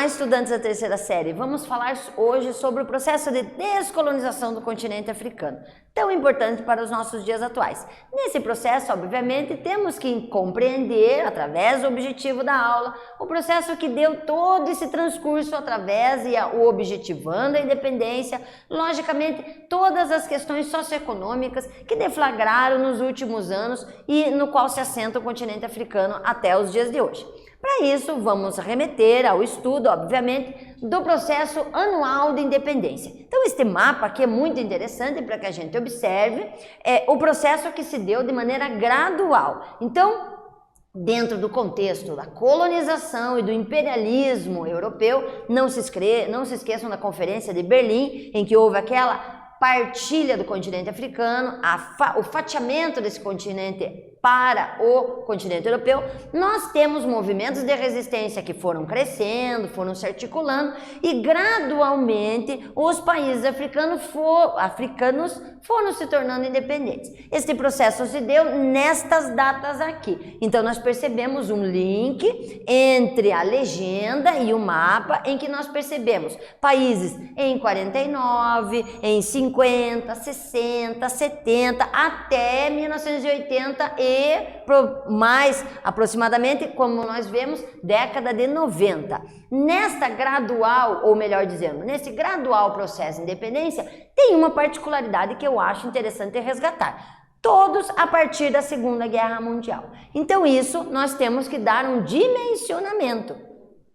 estudantes da terceira série, vamos falar hoje sobre o processo de descolonização do continente africano, tão importante para os nossos dias atuais. Nesse processo, obviamente, temos que compreender, através do objetivo da aula, o processo que deu todo esse transcurso através e o objetivando a independência, logicamente, todas as questões socioeconômicas que deflagraram nos últimos anos e no qual se assenta o continente africano até os dias de hoje. Para isso, vamos remeter ao estudo, obviamente, do processo anual de independência. Então, este mapa aqui é muito interessante para que a gente observe o processo que se deu de maneira gradual. Então, dentro do contexto da colonização e do imperialismo europeu, não se esqueçam da Conferência de Berlim, em que houve aquela partilha do continente africano, o fatiamento desse continente para o continente europeu. Nós temos movimentos de resistência que foram crescendo, foram se articulando e gradualmente os países africanos foram se tornando independentes. Este processo se deu nestas datas aqui. Então nós percebemos um link entre a legenda e o mapa, em que nós percebemos países em 49, em 50, 60, 70, até 1980 e mais aproximadamente, como nós vemos, década de 90. Nesta gradual, ou melhor dizendo, nesse gradual processo de independência, tem uma particularidade que eu acho interessante resgatar. Todos a partir da Segunda Guerra Mundial. Então isso nós temos que dar um dimensionamento.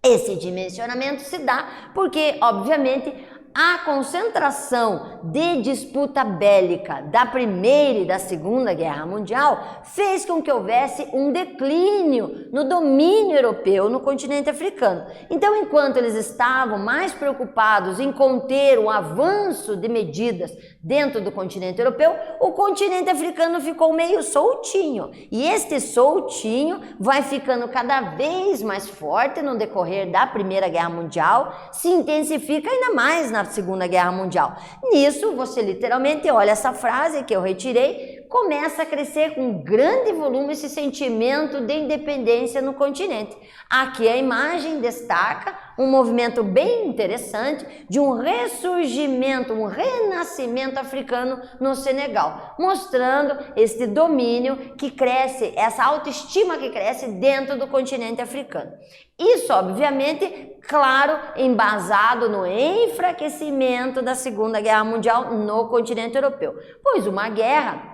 Esse dimensionamento se dá porque, obviamente, a concentração de disputa bélica da Primeira e da Segunda Guerra Mundial fez com que houvesse um declínio no domínio europeu no continente africano. Então, enquanto eles estavam mais preocupados em conter o avanço de medidas dentro do continente europeu, o continente africano ficou meio soltinho. E este soltinho vai ficando cada vez mais forte no decorrer da Primeira Guerra Mundial, se intensifica ainda mais na Segunda Guerra Mundial. Nisso, você literalmente olha essa frase que eu retirei, começa a crescer com grande volume esse sentimento de independência no continente. Aqui a imagem destaca um movimento bem interessante de um ressurgimento, um renascimento africano no Senegal, mostrando este domínio que cresce, essa autoestima que cresce dentro do continente africano. Isso, obviamente, claro, embasado no enfraquecimento da Segunda Guerra Mundial no continente europeu, pois uma guerra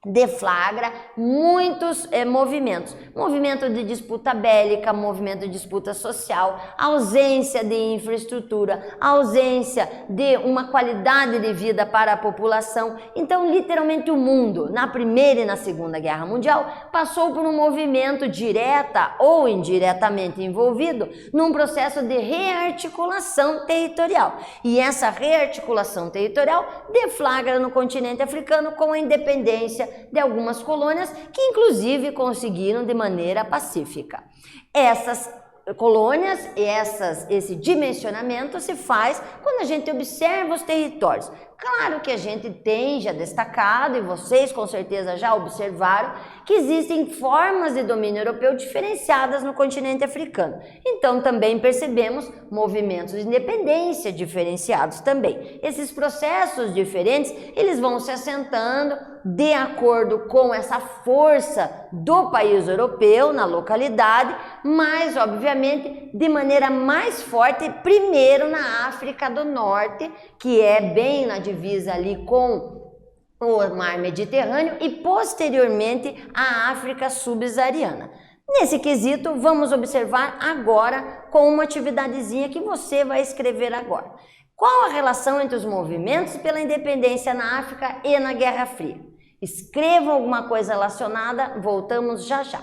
deflagra muitos movimentos, movimento de disputa bélica, movimento de disputa social, ausência de infraestrutura, ausência de uma qualidade de vida para a população. Então, literalmente o mundo, na Primeira e na Segunda Guerra Mundial, passou por um movimento direta ou indiretamente envolvido num processo de rearticulação territorial. E essa rearticulação territorial deflagra no continente africano com a independência de algumas colônias que inclusive conseguiram de maneira pacífica. Essas colônias e esse dimensionamento se faz quando a gente observa os territórios. Claro que a gente tem já destacado, e vocês com certeza já observaram, que existem formas de domínio europeu diferenciadas no continente africano. Então também percebemos movimentos de independência diferenciados também. Esses processos diferentes, eles vão se assentando de acordo com essa força do país europeu na localidade, mas obviamente de maneira mais forte primeiro na África do Norte, que é bem na divisa ali com o mar Mediterrâneo, e posteriormente a África subsaariana. Nesse quesito, vamos observar agora com uma atividadezinha que você vai escrever agora. Qual a relação entre os movimentos pela independência na África e na Guerra Fria? Escrevam alguma coisa relacionada, voltamos já já.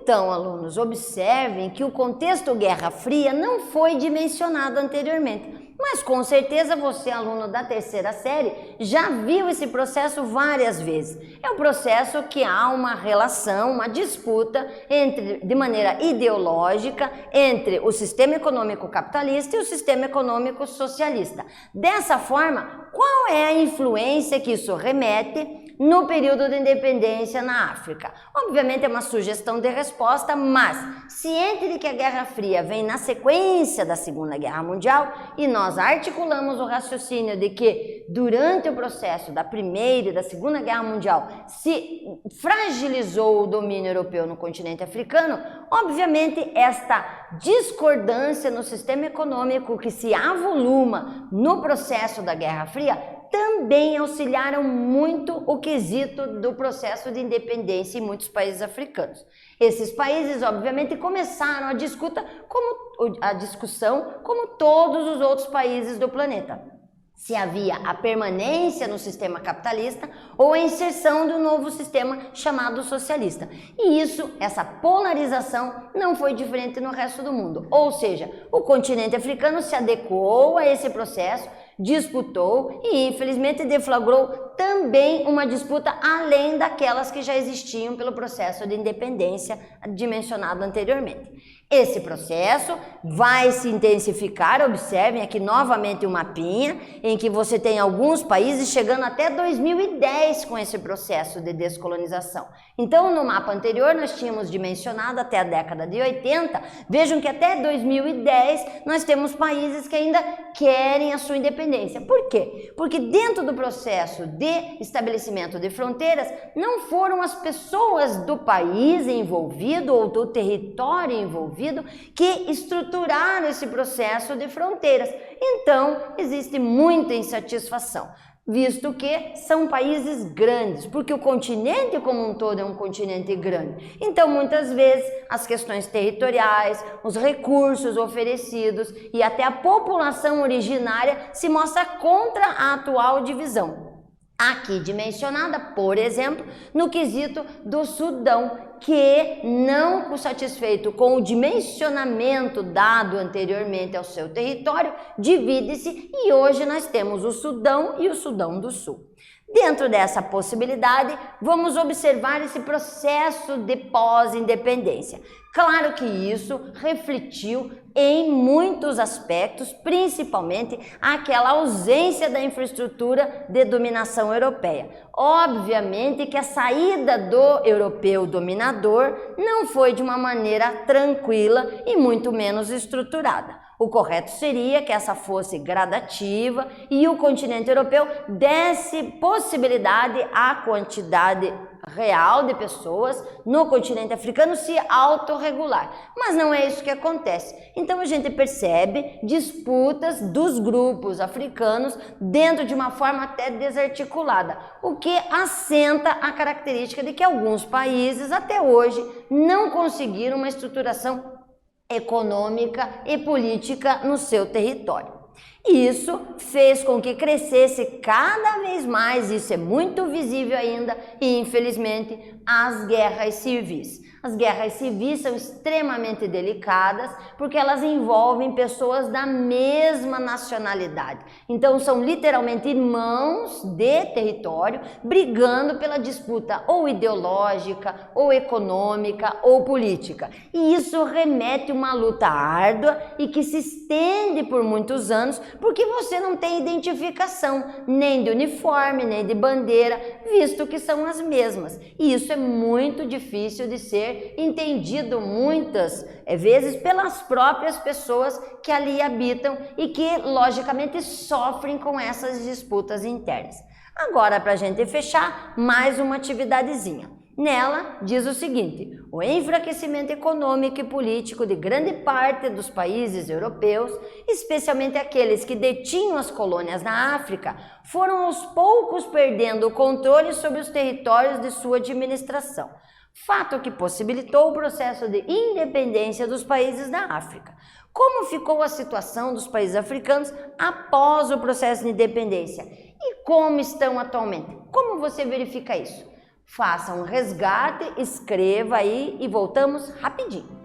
Então, alunos, observem que o contexto Guerra Fria não foi dimensionado anteriormente, mas com certeza você, aluno da terceira série, já viu esse processo várias vezes. É um processo que há uma relação, uma disputa de maneira ideológica entre o sistema econômico capitalista e o sistema econômico socialista. Dessa forma, qual é a influência que isso remete no período de independência na África? Obviamente é uma sugestão de resposta, mas ciente de que a Guerra Fria vem na sequência da Segunda Guerra Mundial e nós articulamos o raciocínio de que durante o processo da Primeira e da Segunda Guerra Mundial se fragilizou o domínio europeu no continente africano, obviamente esta discordância no sistema econômico que se avoluma no processo da Guerra Fria também auxiliaram muito o quesito do processo de independência em muitos países africanos. Esses países, obviamente, começaram a discussão como todos os outros países do planeta. Se havia a permanência no sistema capitalista ou a inserção de um novo sistema chamado socialista. E essa polarização não foi diferente no resto do mundo. Ou seja, o continente africano se adequou a esse processo, disputou e infelizmente deflagrou também uma disputa além daquelas que já existiam pelo processo de independência dimensionado anteriormente. Esse processo vai se intensificar, observem aqui novamente o mapinha, em que você tem alguns países chegando até 2010 com esse processo de descolonização. Então, no mapa anterior, nós tínhamos dimensionado até a década de 80, vejam que até 2010 nós temos países que ainda querem a sua independência. Por quê? Porque dentro do processo de estabelecimento de fronteiras, não foram as pessoas do país envolvido ou do território envolvido que estruturaram esse processo de fronteiras. Então, existe muita insatisfação, visto que são países grandes, porque o continente como um todo é um continente grande. Então, muitas vezes, as questões territoriais, os recursos oferecidos e até a população originária se mostra contra a atual divisão. Aqui dimensionada, por exemplo, no quesito do Sudão, que não satisfeito com o dimensionamento dado anteriormente ao seu território, divide-se e hoje nós temos o Sudão e o Sudão do Sul. Dentro dessa possibilidade, vamos observar esse processo de pós-independência. Claro que isso refletiu em muitos aspectos, principalmente aquela ausência da infraestrutura de dominação europeia. Obviamente que a saída do europeu dominador não foi de uma maneira tranquila e muito menos estruturada. O correto seria que essa fosse gradativa e o continente europeu desse possibilidade à quantidade real de pessoas no continente africano se autorregular. Mas não é isso que acontece. Então a gente percebe disputas dos grupos africanos dentro de uma forma até desarticulada, o que assenta a característica de que alguns países até hoje não conseguiram uma estruturação econômica e política no seu território. Isso fez com que crescesse cada vez mais, isso é muito visível ainda, e infelizmente, as guerras civis. As guerras civis são extremamente delicadas porque elas envolvem pessoas da mesma nacionalidade. Então são literalmente irmãos de território brigando pela disputa ou ideológica, ou econômica, ou política. E isso remete a uma luta árdua e que se estende por muitos anos porque você não tem identificação nem de uniforme, nem de bandeira, visto que são as mesmas. E isso é muito difícil de ser entendido muitas vezes pelas próprias pessoas que ali habitam e que, logicamente, sofrem com essas disputas internas. Agora, para a gente fechar, mais uma atividadezinha. Nela, diz o seguinte: o enfraquecimento econômico e político de grande parte dos países europeus, especialmente aqueles que detinham as colônias na África, foram aos poucos perdendo o controle sobre os territórios de sua administração. Fato que possibilitou o processo de independência dos países da África. Como ficou a situação dos países africanos após o processo de independência? E como estão atualmente? Como você verifica isso? Faça um resgate, escreva aí e voltamos rapidinho.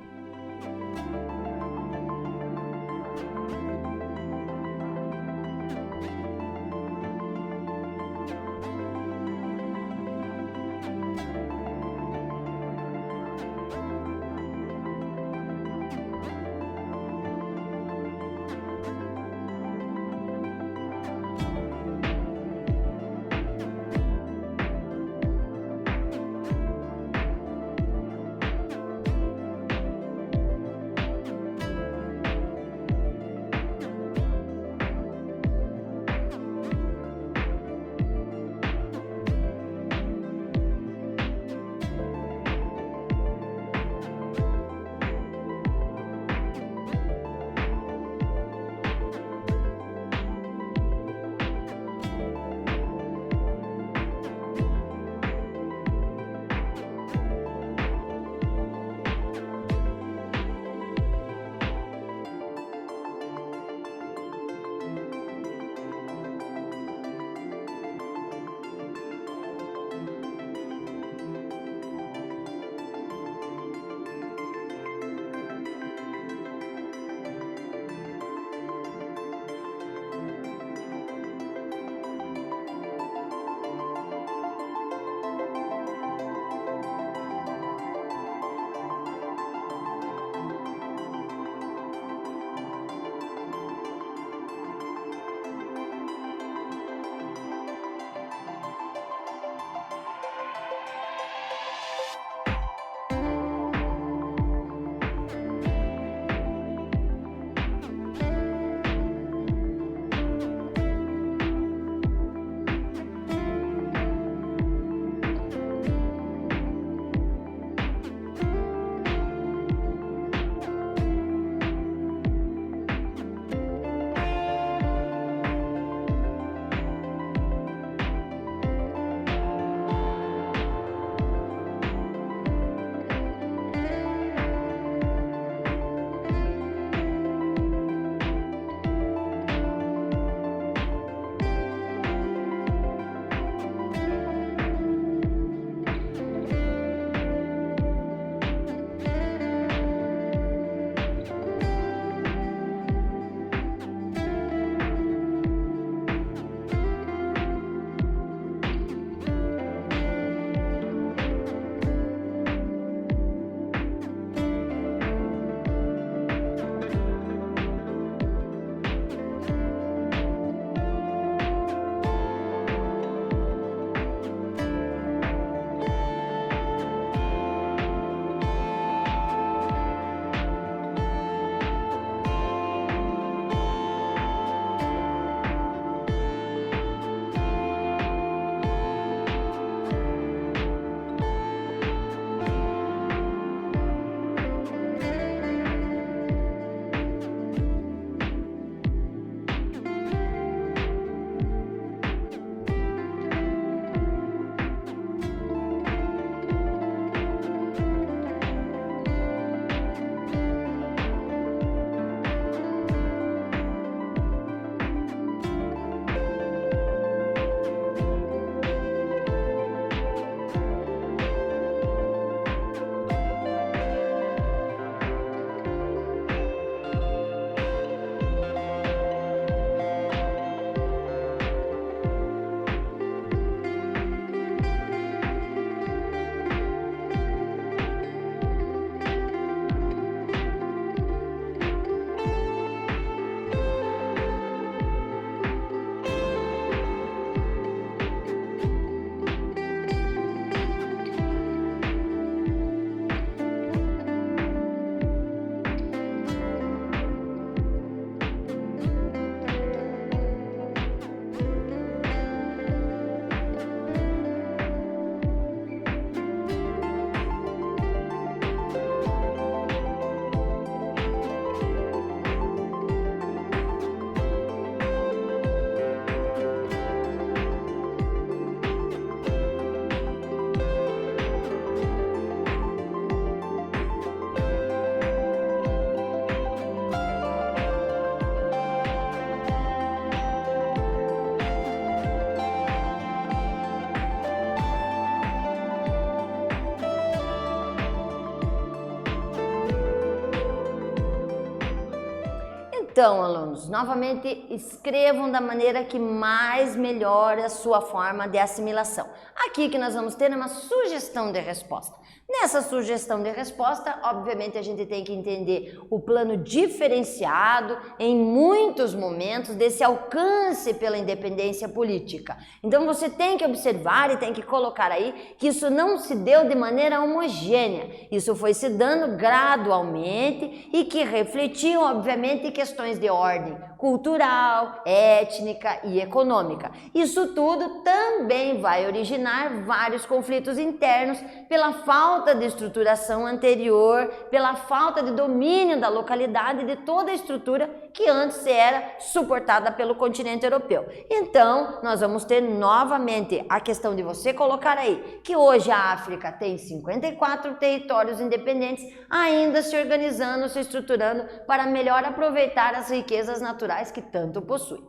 Então, alunos, novamente escrevam da maneira que mais melhore a sua forma de assimilação. Aqui que nós vamos ter uma sugestão de resposta. Nessa sugestão de resposta, obviamente a gente tem que entender o plano diferenciado em muitos momentos desse alcance pela independência política. Então você tem que observar e tem que colocar aí que isso não se deu de maneira homogênea. Isso foi se dando gradualmente e que refletiam, obviamente, questões de ordem cultural, étnica e econômica. Isso tudo também vai originar vários conflitos internos pela falta de estruturação anterior, pela falta de domínio da localidade e de toda a estrutura que antes era suportada pelo continente europeu. Então, nós vamos ter novamente a questão de você colocar aí que hoje a África tem 54 territórios independentes, ainda se organizando, se estruturando para melhor aproveitar as riquezas naturais que tanto possui.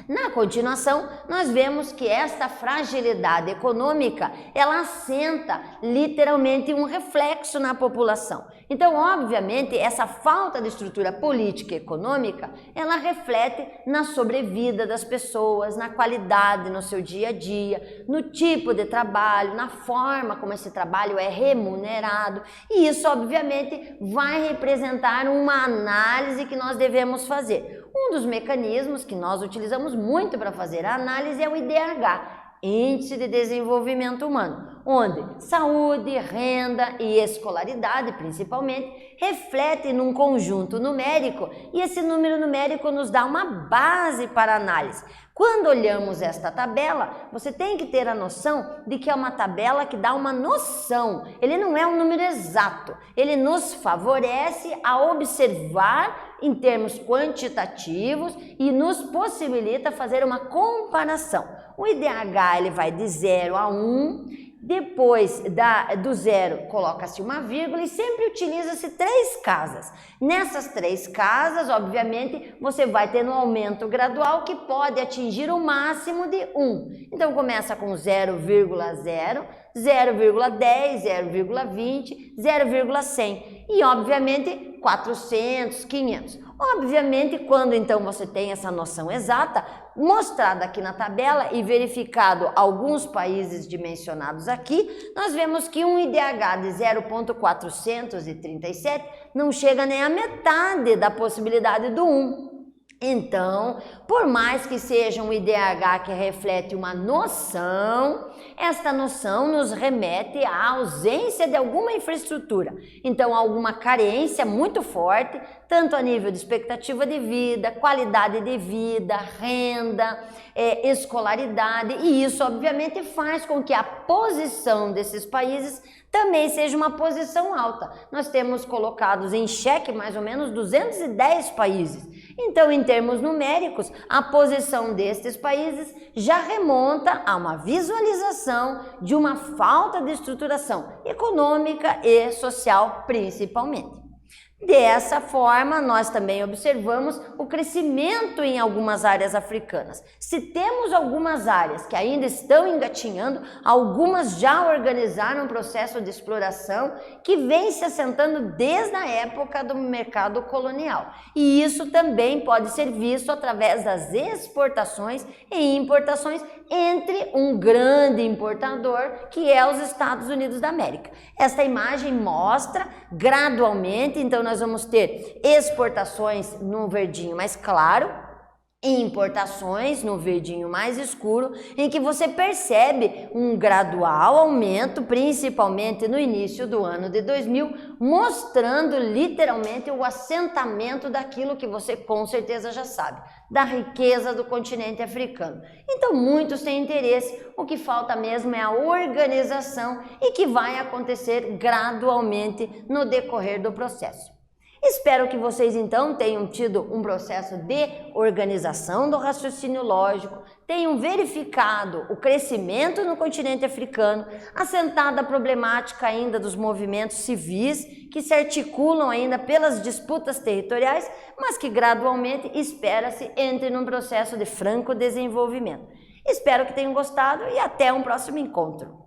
Na continuação, nós vemos que esta fragilidade econômica, ela assenta literalmente um reflexo na população. Então, obviamente, essa falta de estrutura política e econômica, ela reflete na sobrevida das pessoas, na qualidade no seu dia a dia, no tipo de trabalho, na forma como esse trabalho é remunerado. E isso, obviamente, vai representar uma análise que nós devemos fazer. Um dos mecanismos que nós utilizamos muito para fazer a análise é o IDH, Índice de Desenvolvimento Humano, onde saúde, renda e escolaridade, principalmente, refletem num conjunto numérico e esse número numérico nos dá uma base para análise. Quando olhamos esta tabela, você tem que ter a noção de que é uma tabela que dá uma noção, ele não é um número exato, ele nos favorece a observar em termos quantitativos e nos possibilita fazer uma comparação. O IDH ele vai de 0 a 1, depois do 0 coloca-se uma vírgula e sempre utiliza-se 3 casas. Nessas 3 casas, obviamente, você vai ter um aumento gradual que pode atingir o máximo de 1. Então começa com 0,0, 0,10, 0,20, 0,100 e obviamente 400, 500. Obviamente, quando então você tem essa noção exata, mostrada aqui na tabela e verificado alguns países dimensionados aqui, nós vemos que um IDH de 0,437 não chega nem à metade da possibilidade do 1. Então, por mais que seja um IDH que reflete uma noção, esta noção nos remete à ausência de alguma infraestrutura. Então, alguma carência muito forte, tanto a nível de expectativa de vida, qualidade de vida, renda, escolaridade, e isso obviamente faz com que a posição desses países também seja uma posição alta. Nós temos colocados em xeque mais ou menos 210 países. Então, em termos numéricos, a posição destes países já remonta a uma visualização de uma falta de estruturação econômica e social, principalmente. Dessa forma, nós também observamos o crescimento em algumas áreas africanas. Se temos algumas áreas que ainda estão engatinhando, algumas já organizaram um processo de exploração que vem se assentando desde a época do mercado colonial. E isso também pode ser visto através das exportações e importações entre um grande importador que é os Estados Unidos da América. Esta imagem mostra gradualmente, então nós vamos ter exportações no verdinho mais claro e importações no verdinho mais escuro, em que você percebe um gradual aumento, principalmente no início do ano de 2000, mostrando literalmente o assentamento daquilo que você com certeza já sabe, da riqueza do continente africano. Então muitos têm interesse, o que falta mesmo é a organização e que vai acontecer gradualmente no decorrer do processo. Espero que vocês então tenham tido um processo de organização do raciocínio lógico, tenham verificado o crescimento no continente africano, assentada a problemática ainda dos movimentos civis que se articulam ainda pelas disputas territoriais, mas que gradualmente espera-se entre num processo de franco desenvolvimento. Espero que tenham gostado e até um próximo encontro.